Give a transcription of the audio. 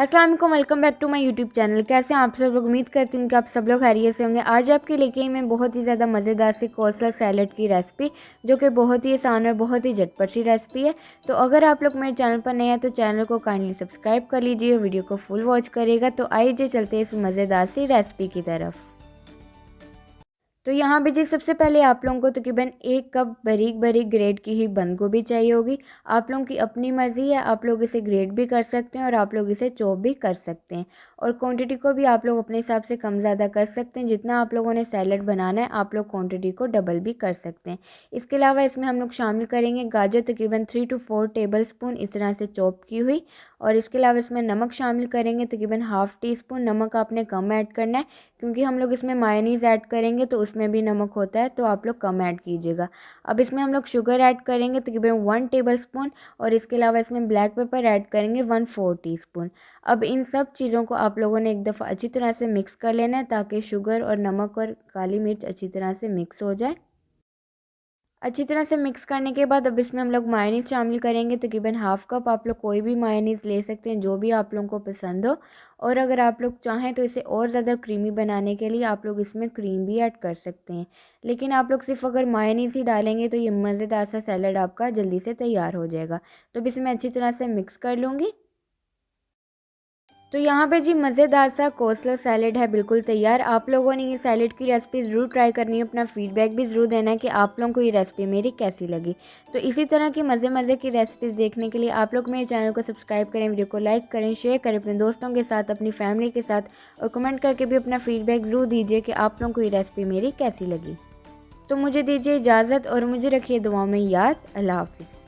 अस्सलाम वालेकुम, welcome back to my YouTube channel. कैसे हैं आप सब लोग? उम्मीद करती हूँ कि आप सब लोग खैरियत से होंगे। आज आपके लेके आई मैं बहुत ही ज़्यादा मज़ेदार सी कोस्टल सैलड की रेसिपी, जो कि बहुत ही आसान और बहुत ही झटपट सी रेसिपी है। तो अगर आप लोग मेरे चैनल पर नए हैं तो चैनल को काइंडली सब्सक्राइब कर लीजिए, वीडियो को फुल वॉच करेगा। तो आइए चलते हैं इस मज़ेदार सी रेसिपी की तरफ। तो यहाँ पे जी सबसे पहले आप लोगों को तकरीबन 1 कप बारीक बारीक ग्रेट की हुई बंद गोभी चाहिए होगी। आप लोगों की अपनी मर्ज़ी है, आप लोग इसे ग्रेट भी कर सकते हैं और आप लोग इसे चॉप भी कर सकते हैं। और क्वांटिटी को भी आप लोग अपने हिसाब से कम ज़्यादा कर सकते हैं। जितना आप लोगों ने सैलड बनाना है आप लोग क्वांटिटी को डबल भी कर सकते हैं। इसके अलावा इसमें हम लोग शामिल करेंगे गाजर, तकरीबन 3 to 4 टेबल स्पून इस तरह से चॉप की हुई। और इसके अलावा इसमें नमक शामिल करेंगे, तकरीबन ½ टी स्पून। नमक आपने कम ऐड करना है क्योंकि हम लोग इसमें मायोनीज़ ऐड करेंगे तो उसमें भी नमक होता है, तो आप लोग कम ऐड कीजिएगा। अब इसमें हम लोग शुगर ऐड करेंगे तकरीबन 1 टेबल स्पून। और इसके अलावा इसमें ब्लैक पेपर ऐड करेंगे 1/4 टीस्पून। अब इन सब चीज़ों को आप लोगों ने एक दफ़ा अच्छी तरह से मिक्स कर लेना है ताकि शुगर और नमक और काली मिर्च अच्छी तरह से मिक्स हो जाए। अच्छी तरह से मिक्स करने के बाद अब इसमें हम लोग मायोनीज़ शामिल करेंगे, तकरीबन ½ कप। आप लोग कोई भी मायोनीज़ ले सकते हैं जो भी आप लोगों को पसंद हो। और अगर आप लोग चाहें तो इसे और ज़्यादा क्रीमी बनाने के लिए आप लोग इसमें क्रीम भी ऐड कर सकते हैं। लेकिन आप लोग सिर्फ अगर मायोनीज़ ही डालेंगे तो ये मज़ेदार सा सैलड आपका जल्दी से तैयार हो जाएगा। तो अब इसमें अच्छी तरह से मिक्स कर लूँगी। तो यहाँ पे जी मज़ेदार सा कोस्टल सैलेड है बिल्कुल तैयार। आप लोगों ने ये सैलेड की रेसिपी ज़रूर ट्राई करनी है, अपना फीडबैक भी ज़रूर देना है कि आप लोगों को ये रेसिपी मेरी कैसी लगी। तो इसी तरह की मज़े की रेसिपीज़ देखने के लिए आप लोग मेरे चैनल को सब्सक्राइब करें, वीडियो को लाइक करें, शेयर करें अपने दोस्तों के साथ, अपनी फैमिली के साथ। और कमेंट करके भी अपना फीडबैक ज़रूर दीजिए कि आप लोगों को ये रेसिपी मेरी कैसी लगी। तो मुझे दीजिए इजाज़त और मुझे रखिए दुआओं में याद। अल्लाह हाफ़िज़।